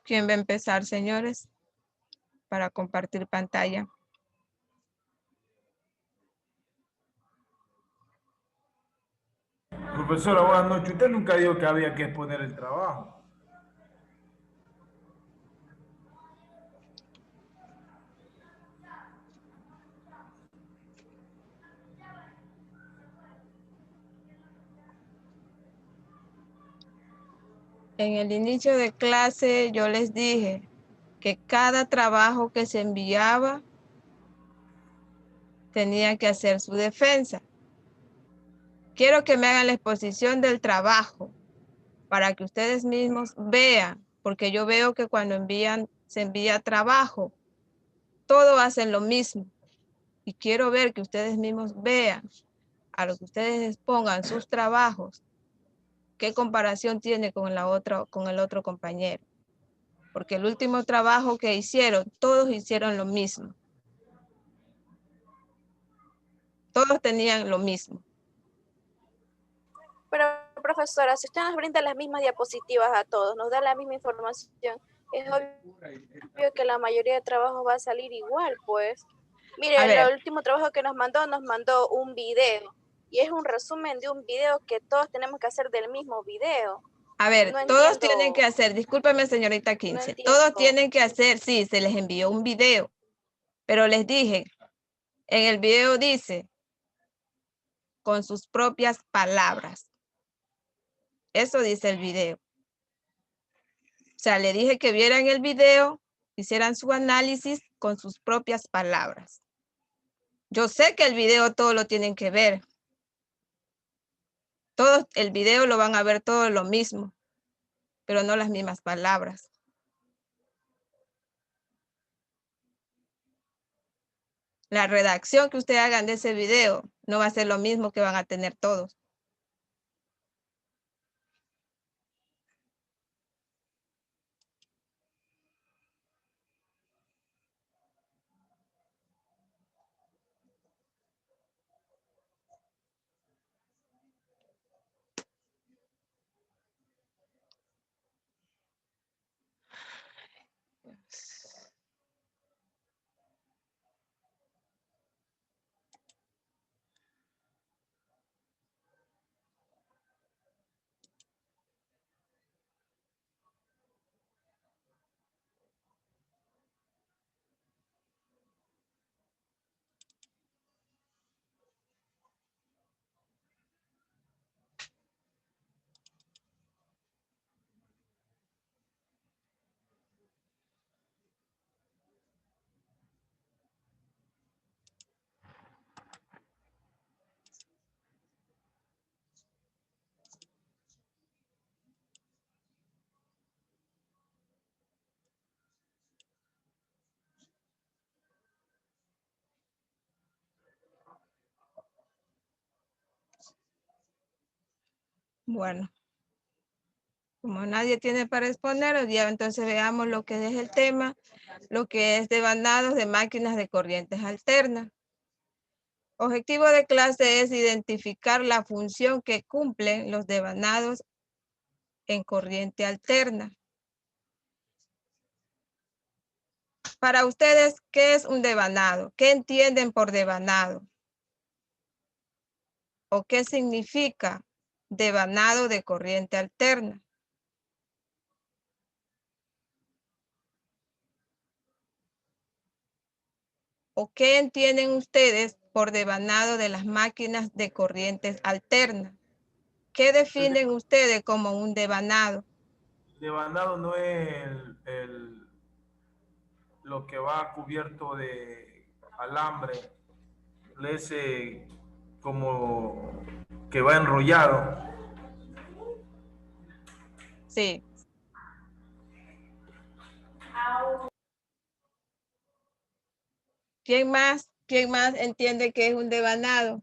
¿Quién va a empezar, señores? Para compartir pantalla. Profesora, buenas noches. Usted nunca dijo que había que exponer el trabajo. En el inicio de clase yo les dije que cada trabajo que se enviaba tenía que hacer su defensa. Quiero que me hagan la exposición del trabajo para que ustedes mismos vean, porque yo veo que cuando se envía trabajo, todos hacen lo mismo. Y quiero ver que ustedes mismos vean, a lo que ustedes expongan sus trabajos, qué comparación tiene con el otro compañero. Porque el último trabajo que hicieron, todos hicieron lo mismo. Todos tenían lo mismo. Pero, profesora, si usted nos brinda las mismas diapositivas a todos, nos da la misma información, es obvio que la mayoría de trabajos va a salir igual, pues. Mire, el último trabajo que nos mandó un video. Y es un resumen de un video que todos tenemos que hacer del mismo video. A ver, no todos tienen que hacer, discúlpeme señorita 15, todos tienen que hacer, sí, se les envió un video, pero les dije, en el video dice, con sus propias palabras. Eso dice el video. O sea, le dije que vieran el video, hicieran su análisis con sus propias palabras. Yo sé que el video todo lo tienen que ver. Todo el video lo van a ver todo lo mismo, pero no las mismas palabras. La redacción que ustedes hagan de ese video no va a ser lo mismo que van a tener todos. Bueno, como nadie tiene para exponer, ya entonces veamos lo que es el tema, lo que es devanados de máquinas de corrientes alternas. Objetivo de clase es identificar la función que cumplen los devanados en corriente alterna. Para ustedes, ¿qué es un devanado? ¿Qué entienden por devanado? ¿O qué significa devanado de corriente alterna? ¿O qué entienden ustedes por devanado de las máquinas de corrientes alternas? ¿Qué definen ustedes como un devanado? Devanado no es lo que va cubierto de alambre, ese como que va enrollado. Sí. ¿Quién más entiende que es un devanado?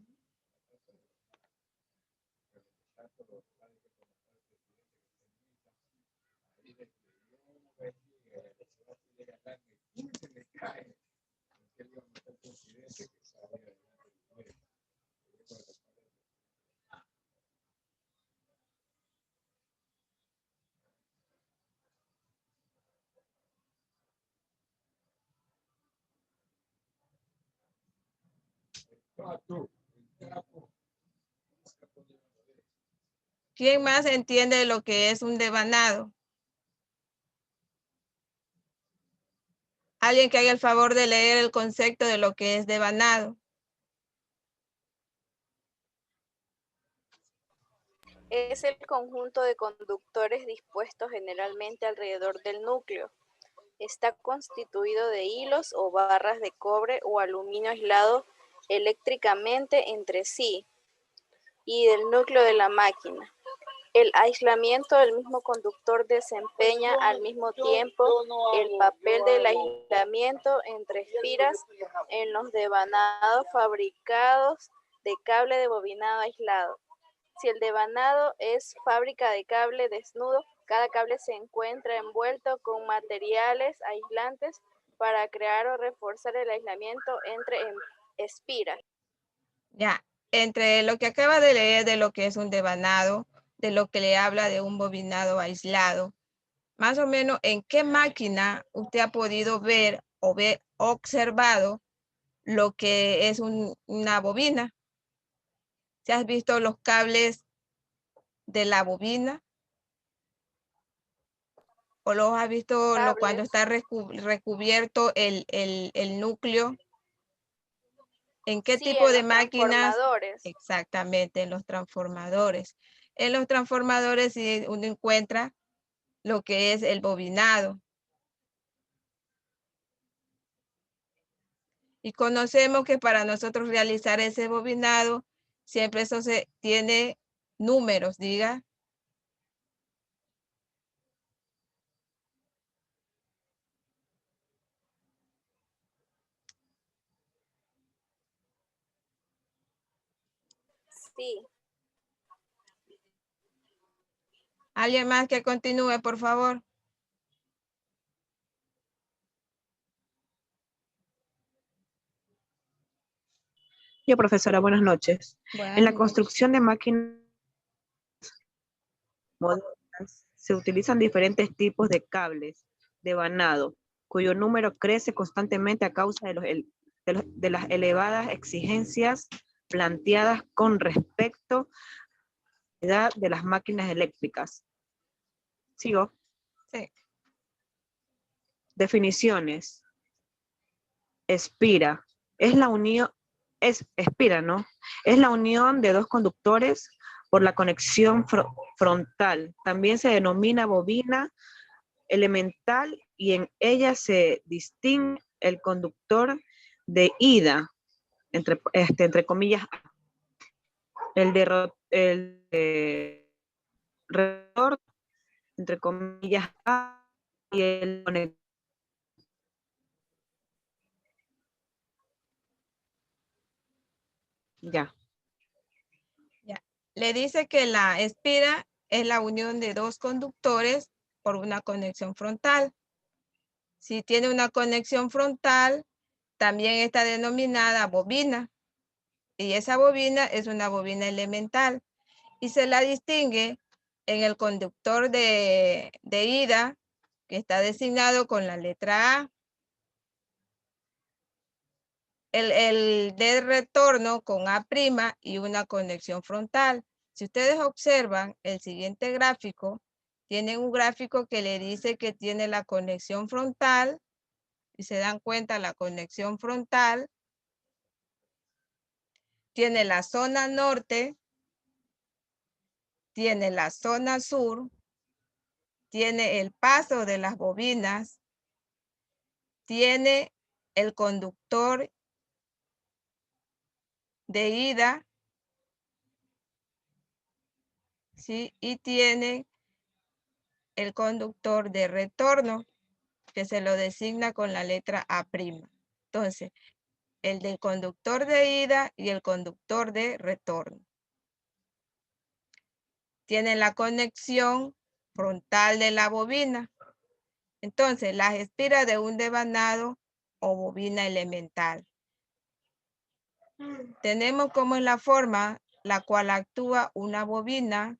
¿Quién más entiende lo que es un devanado? Alguien que haga el favor de leer el concepto de lo que es devanado. Es el conjunto de conductores dispuestos generalmente alrededor del núcleo. Está constituido de hilos o barras de cobre o aluminio aislados eléctricamente entre sí y del núcleo de la máquina. El aislamiento del mismo conductor desempeña al mismo tiempo el papel del aislamiento entre espiras en los devanados fabricados de cable de bobinado aislado. Si el devanado es fábrica de cable desnudo, cada cable se encuentra envuelto con materiales aislantes para crear o reforzar el aislamiento entre espiras. Ya, entre lo que acaba de leer de lo que es un devanado, de lo que le habla de un bobinado aislado, más o menos en qué máquina usted ha podido ver o observado lo que es una bobina. ¿Se has visto los cables de la bobina? ¿O los has visto cuando está recubierto el núcleo? ¿En qué Sí, tipo en de los máquinas? transformadores. Exactamente, en los transformadores. En los transformadores sí uno encuentra lo que es el bobinado. Y conocemos que para nosotros realizar ese bobinado, siempre eso tiene números, diga. Sí. ¿Alguien más que continúe, por favor? Yo, profesora, buenas noches. Buenas En la noches. construcción de máquinas modernas se utilizan diferentes tipos de cables de vanado, cuyo número crece constantemente a causa de las elevadas exigencias planteadas con respecto a la edad de las máquinas eléctricas. ¿Sigo? Sí. Definiciones. Espira. Es la unión, espira, ¿no? Es la unión de dos conductores por la conexión frontal. También se denomina bobina elemental y en ella se distingue el conductor de ida, entre comillas, el de retorno, entre comillas, A, y el conector. Ya. Ya. Le dice que la espira es la unión de dos conductores por una conexión frontal. Si tiene una conexión frontal, también está denominada bobina. Y esa bobina es una bobina elemental. Y se la distingue en el conductor de ida, que está designado con la letra A. El de retorno con A' y una conexión frontal. Si ustedes observan el siguiente gráfico, tienen un gráfico que le dice que tiene la conexión frontal, y se dan cuenta la conexión frontal, tiene la zona norte, tiene la zona sur, tiene el paso de las bobinas, tiene el conductor de ida, ¿sí? Y tiene el conductor de retorno, que se lo designa con la letra A'. Entonces, el del conductor de ida y el conductor de retorno. Tienen la conexión frontal de la bobina. Entonces, las espiras de un devanado o bobina elemental. Tenemos como es la forma la cual actúa una bobina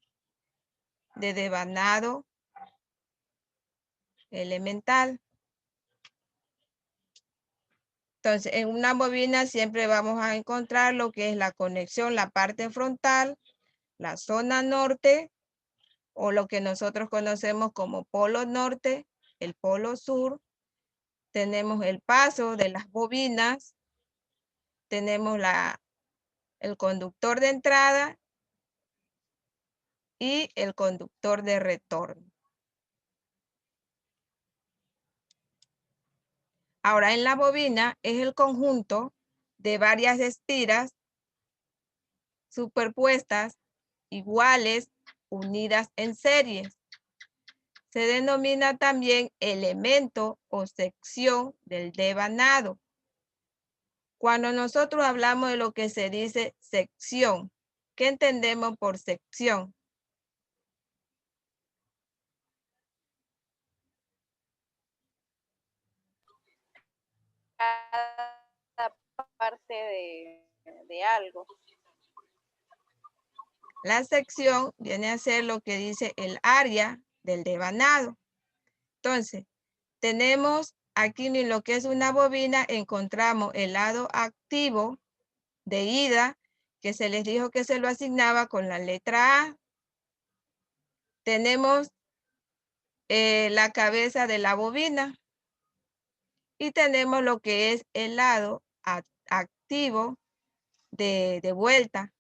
de devanado elemental. Entonces, en una bobina siempre vamos a encontrar lo que es la conexión, la parte frontal, la zona norte, o lo que nosotros conocemos como polo norte, el polo sur. Tenemos el paso de las bobinas, tenemos el conductor de entrada y el conductor de retorno. Ahora, en la bobina es el conjunto de varias estiras superpuestas, iguales, unidas en series. Se denomina también elemento o sección del devanado. Cuando nosotros hablamos de lo que se dice sección, ¿qué entendemos por sección? Cada parte de algo. La sección viene a ser lo que dice el área del devanado. Entonces, tenemos aquí en lo que es una bobina, encontramos el lado activo de ida, que se les dijo que se lo asignaba con la letra A. Tenemos la cabeza de la bobina y tenemos lo que es el lado activo de vuelta,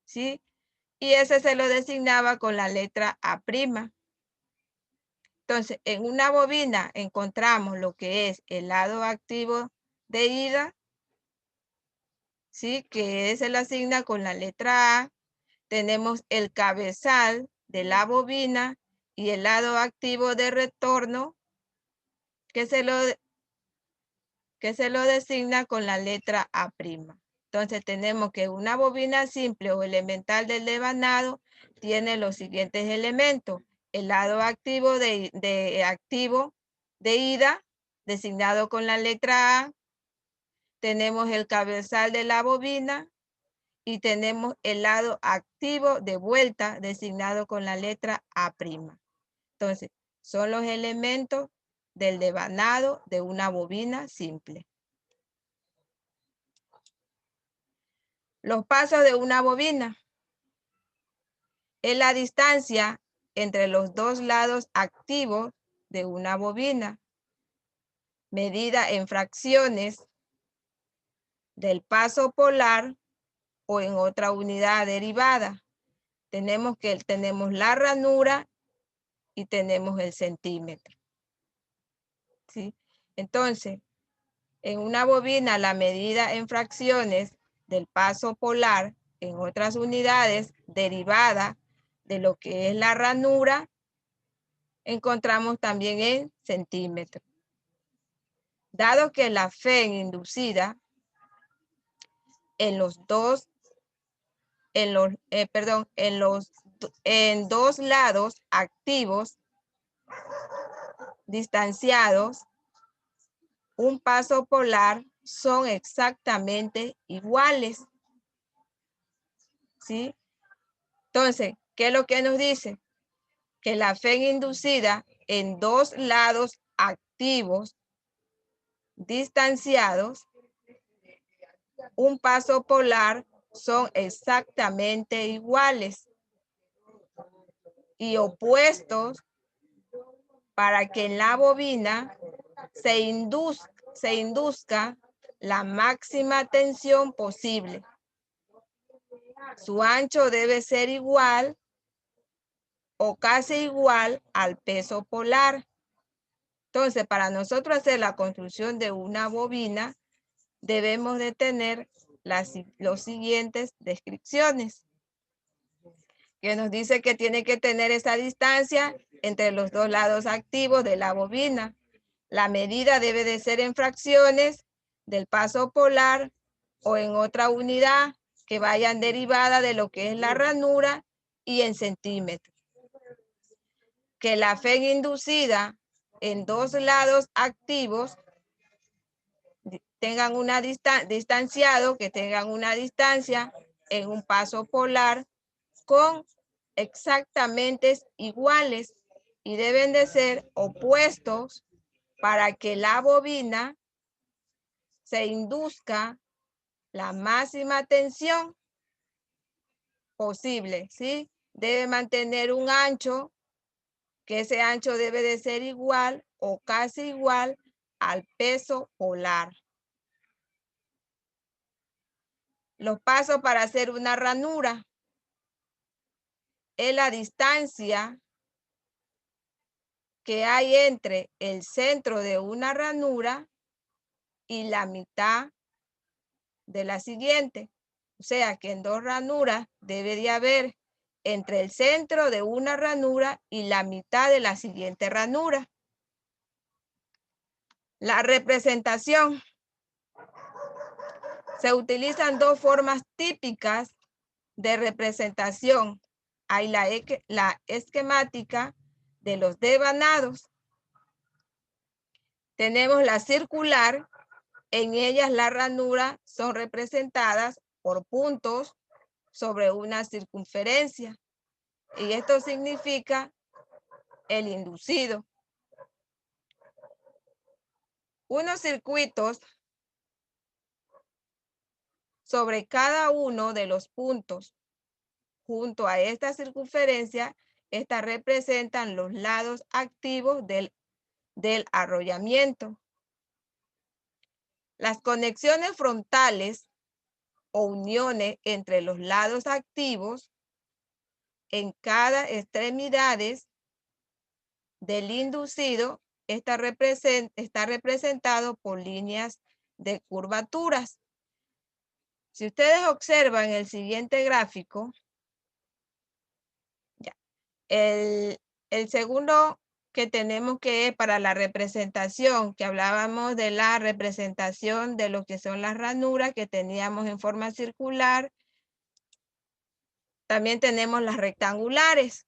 ¿sí? Y ese se lo designaba con la letra A'. Entonces, en una bobina encontramos lo que es el lado activo de ida, ¿sí? Que se lo asigna con la letra A. Tenemos el cabezal de la bobina y el lado activo de retorno, que se lo designa con la letra A'. Entonces tenemos que una bobina simple o elemental del devanado tiene los siguientes elementos. El lado activo de ida, designado con la letra A. Tenemos el cabezal de la bobina y tenemos el lado activo de vuelta, designado con la letra A'. Entonces, son los elementos del devanado de una bobina simple. Los pasos de una bobina es la distancia entre los dos lados activos de una bobina, medida en fracciones del paso polar o en otra unidad derivada. Tenemos la ranura y tenemos el centímetro, ¿sí? Entonces, en una bobina la medida en fracciones del paso polar en otras unidades derivada de lo que es la ranura, encontramos también en centímetros. Dado que la FEN inducida en dos lados activos distanciados, un paso polar, son exactamente iguales, ¿sí? Entonces, ¿qué es lo que nos dice? Que la FEN inducida en dos lados activos distanciados, un paso polar, son exactamente iguales y opuestos para que en la bobina se induzca la máxima tensión posible. Su ancho debe ser igual o casi igual al peso polar. Entonces, para nosotros hacer la construcción de una bobina, debemos de tener los siguientes descripciones, que nos dice que tiene que tener esa distancia entre los dos lados activos de la bobina. La medida debe de ser en fracciones del paso polar o en otra unidad que vayan derivada de lo que es la ranura y en centímetros. Que la FEN inducida en dos lados activos tengan una que tengan una distancia en un paso polar con exactamente iguales y deben de ser opuestos para que la bobina se induzca la máxima tensión posible, ¿sí? Debe mantener un ancho, que ese ancho debe de ser igual o casi igual al peso polar. Los pasos para hacer una ranura es la distancia que hay entre el centro de una ranura y la mitad de la siguiente. O sea que en dos ranuras debe de haber entre el centro de una ranura y la mitad de la siguiente ranura. La representación. Se utilizan dos formas típicas de representación. Hay la esquemática de los devanados. Tenemos la circular. En ellas las ranuras son representadas por puntos sobre una circunferencia. Y esto significa el inducido. Unos circuitos sobre cada uno de los puntos junto a esta circunferencia, estas representan los lados activos del arrollamiento. Las conexiones frontales o uniones entre los lados activos en cada extremidad del inducido está representado por líneas de curvaturas. Si ustedes observan el siguiente gráfico, el segundo que tenemos que es para la representación, que hablábamos de la representación de lo que son las ranuras que teníamos en forma circular. También tenemos las rectangulares.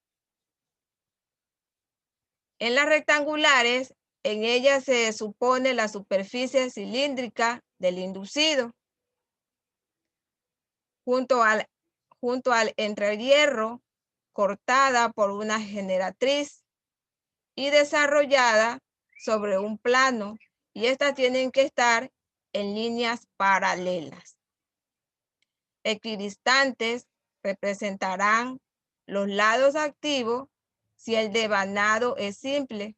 En las rectangulares, en ellas se supone la superficie cilíndrica del inducido, junto al entrehierro, cortada por una generatriz y desarrollada sobre un plano, y estas tienen que estar en líneas paralelas. Equidistantes representarán los lados activos si el devanado es simple.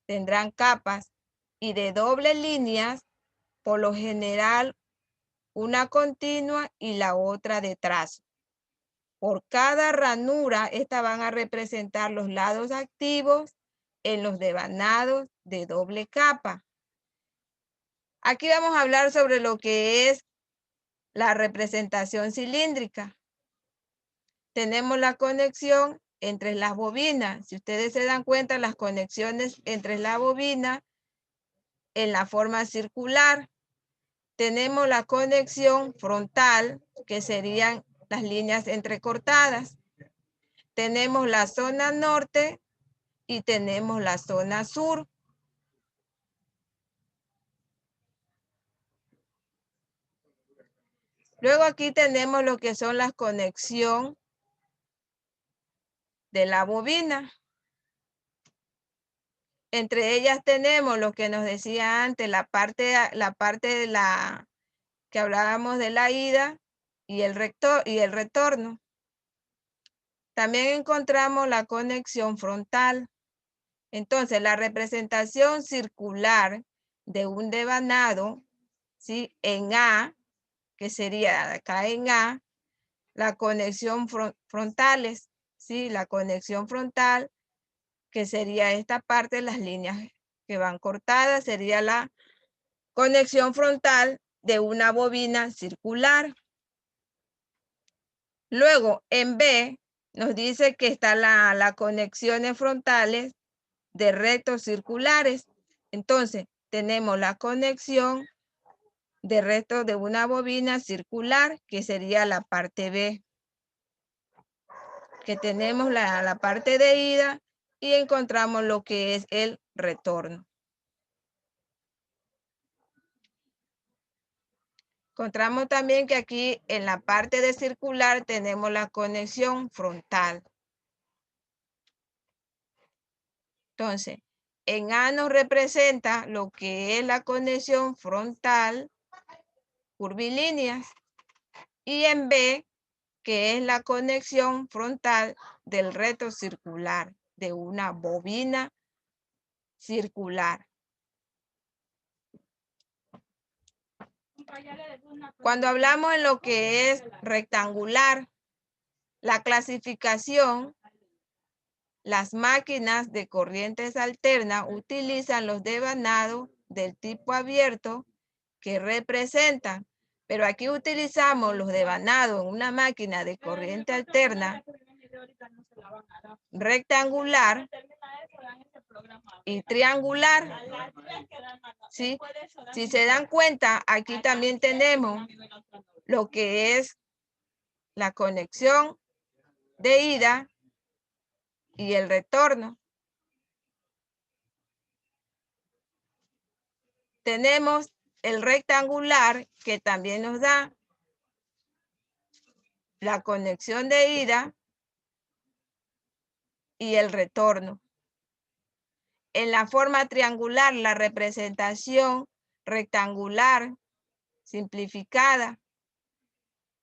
Tendrán capas y de doble líneas, por lo general una continua y la otra de trazo. Por cada ranura, estas van a representar los lados activos en los devanados de doble capa. Aquí vamos a hablar sobre lo que es la representación cilíndrica. Tenemos la conexión entre las bobinas. Si ustedes se dan cuenta, las conexiones entre la bobina en la forma circular. Tenemos la conexión frontal, que serían las líneas entrecortadas. Tenemos la zona norte y tenemos la zona sur. Luego aquí tenemos lo que son las conexiones de la bobina. Entre ellas tenemos lo que nos decía antes, la parte de la que hablábamos de la ida y el retorno. También encontramos la conexión frontal. Entonces, la representación circular de un devanado, ¿sí? En A, que sería acá en A, la conexión frontales, ¿sí? La conexión frontal, que sería esta parte, las líneas que van cortadas, sería la conexión frontal de una bobina circular. Luego, en B, nos dice que está la conexiones frontales de rectos circulares. Entonces, tenemos la conexión de rectos de una bobina circular, que sería la parte B. Que tenemos la parte de ida y encontramos lo que es el retorno. Encontramos también que aquí en la parte de circular tenemos la conexión frontal. Entonces, En A nos representa lo que es la conexión frontal, curvilíneas, y en B, que es la conexión frontal del reto circular, de una bobina circular. Cuando hablamos en lo que es rectangular, la clasificación, las máquinas de corrientes alternas utilizan los devanados del tipo abierto que representan, pero aquí utilizamos los devanados en una máquina de corriente alterna rectangular y triangular. ¿Sí? Si se dan cuenta, aquí también tenemos lo que es la conexión de ida y el retorno. Tenemos el rectangular que también nos da la conexión de ida y el retorno. En la forma triangular, la representación rectangular simplificada.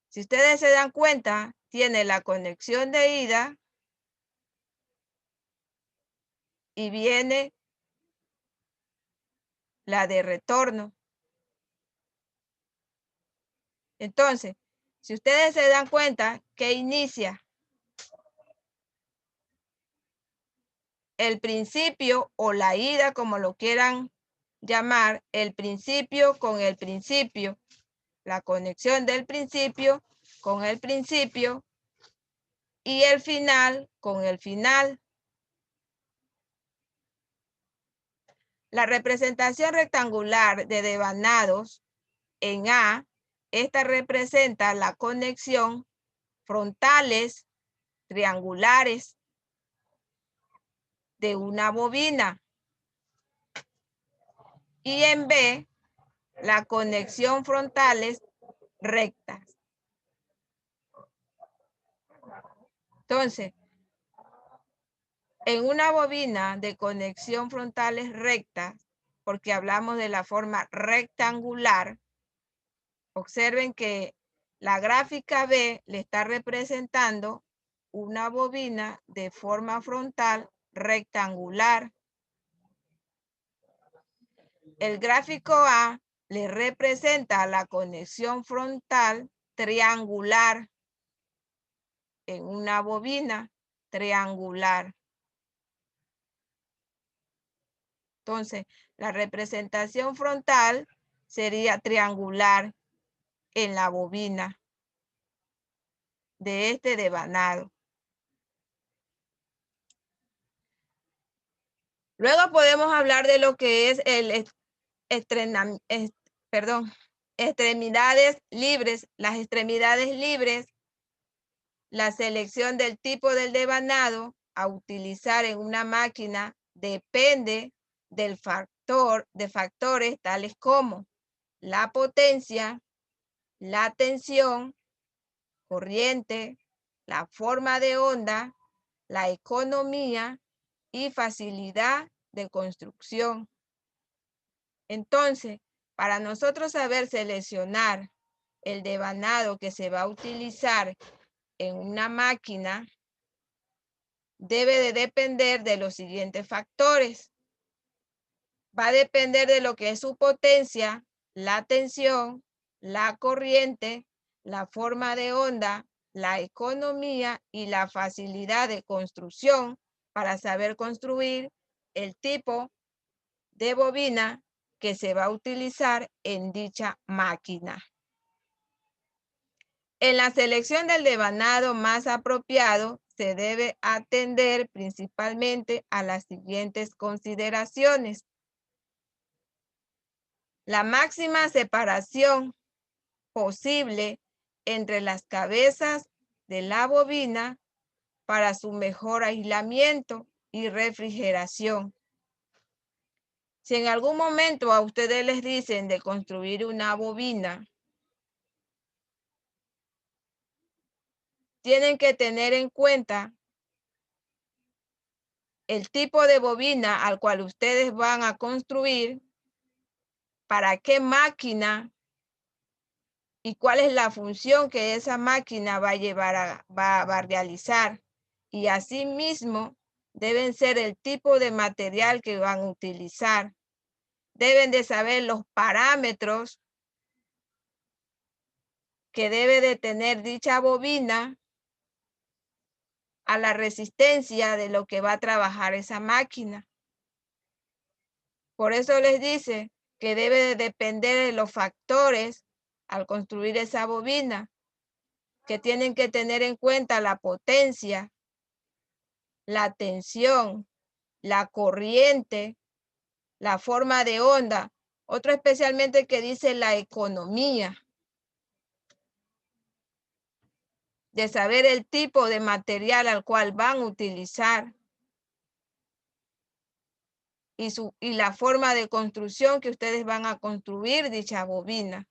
Si ustedes se dan cuenta, tiene la conexión de ida y viene la de retorno. Entonces, si ustedes se dan cuenta que inicia el principio o la ida, como lo quieran llamar, el principio con el principio, la conexión del principio con el principio y el final con el final. La representación rectangular de devanados en A, esta representa la conexión frontales triangulares de una bobina. Y en B, la conexión frontales rectas. Entonces, en una bobina de conexión frontales rectas, porque hablamos de la forma rectangular, observen que la gráfica B le está representando una bobina de forma frontal rectangular. El gráfico A le representa la conexión frontal triangular en una bobina triangular. Entonces, la representación frontal sería triangular en la bobina de este devanado. Luego podemos hablar de lo que es el extremidades libres. Las extremidades libres, la selección del tipo del devanado a utilizar en una máquina depende de factores tales como la potencia, la tensión, corriente, la forma de onda, la economía y facilidad de construcción. Entonces, para nosotros saber seleccionar el devanado que se va a utilizar en una máquina, debe de depender de los siguientes factores. Va a depender de lo que es su potencia, la tensión, la corriente, la forma de onda, la economía y la facilidad de construcción para saber construir el tipo de bobina que se va a utilizar en dicha máquina. En la selección del devanado más apropiado, se debe atender principalmente a las siguientes consideraciones. La máxima separación posible entre las cabezas de la bobina para su mejor aislamiento y refrigeración. Si en algún momento a ustedes les dicen de construir una bobina, tienen que tener en cuenta el tipo de bobina al cual ustedes van a construir, para qué máquina y cuál es la función que esa máquina va a llevar va a realizar. Y asimismo, deben ser el tipo de material que van a utilizar. Deben de saber los parámetros que debe de tener dicha bobina a la resistencia de lo que va a trabajar esa máquina. Por eso les dice que debe de depender de los factores al construir esa bobina, que tienen que tener en cuenta la potencia, la tensión, la corriente, la forma de onda, otro especialmente que dice la economía, de saber el tipo de material al cual van a utilizar y la forma de construcción que ustedes van a construir dicha bobina.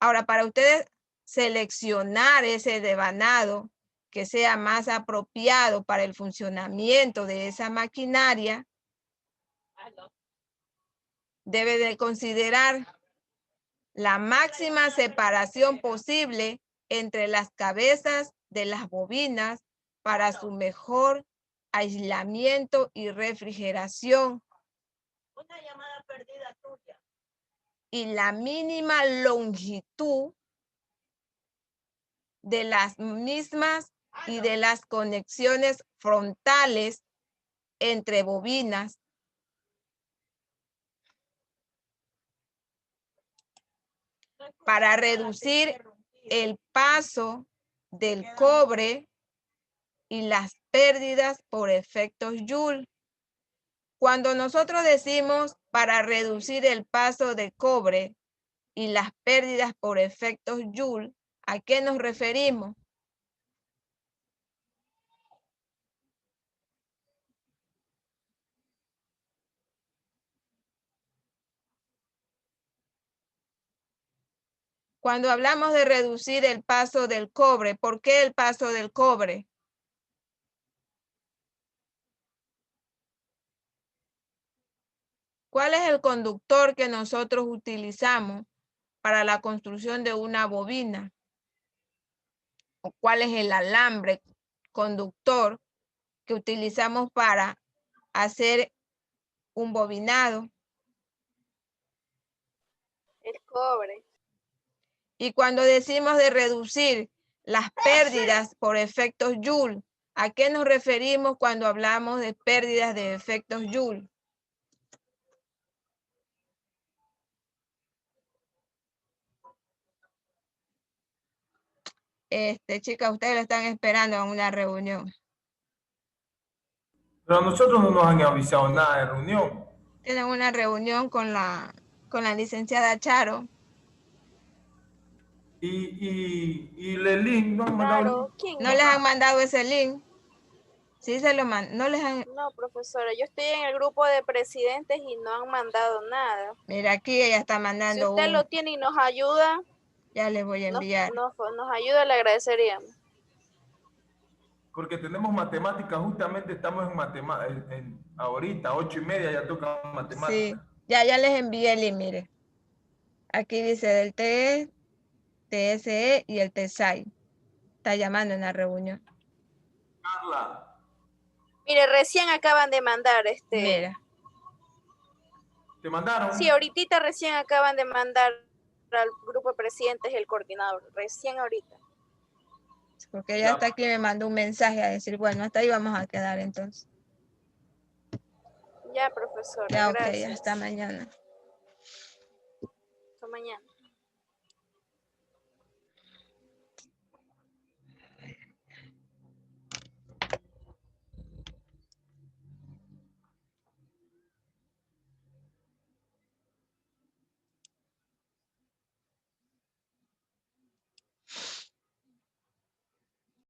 Ahora, para ustedes seleccionar ese devanado que sea más apropiado para el funcionamiento de esa maquinaria, debe de considerar la máxima separación posible entre las cabezas de las bobinas para su mejor aislamiento y refrigeración. Una llamada perdida tuya. Y la mínima longitud de las mismas y de las conexiones frontales entre bobinas para reducir el paso del cobre y las pérdidas por efectos Joule. Cuando nosotros decimos para reducir el paso de cobre y las pérdidas por efectos Joule, ¿a qué nos referimos? Cuando hablamos de reducir el paso del cobre, ¿por qué el paso del cobre? ¿Cuál es el conductor que nosotros utilizamos para la construcción de una bobina? ¿O cuál es el alambre conductor que utilizamos para hacer un bobinado? El cobre. Y cuando decimos de reducir las pérdidas por efectos Joule, ¿a qué nos referimos cuando hablamos de pérdidas de efectos Joule? Chicas, ustedes lo están esperando en una reunión. Pero a nosotros no nos han avisado nada de reunión. Tienen una reunión con la licenciada Charo. Y el link, ¿no han mandado el Claro, link? ¿quién No es? les han mandado ese link. Sí se lo mandan. No les han... No, profesora, yo estoy en el grupo de presidentes y no han mandado nada. Mira, aquí ella está Si mandando usted lo tiene y nos ayuda, Ya les voy a enviar. nos ayuda, le agradeceríamos. Porque tenemos matemáticas, justamente estamos en matemáticas, ahorita, 8:30 ya toca matemáticas. Sí, ya les envié el link, mire. Aquí dice del TE, TSE y el TESAI. Está llamando en la reunión. Carla. Mire, recién acaban de mandar Mira. ¿Te mandaron? Sí, ahorita recién acaban de mandar al grupo de presidentes y el coordinador. Recién ahorita. Porque ella está aquí me mandó un mensaje a decir, bueno, hasta ahí vamos a quedar entonces. Ya, profesora, Ya, ok, gracias. hasta mañana. Hasta mañana.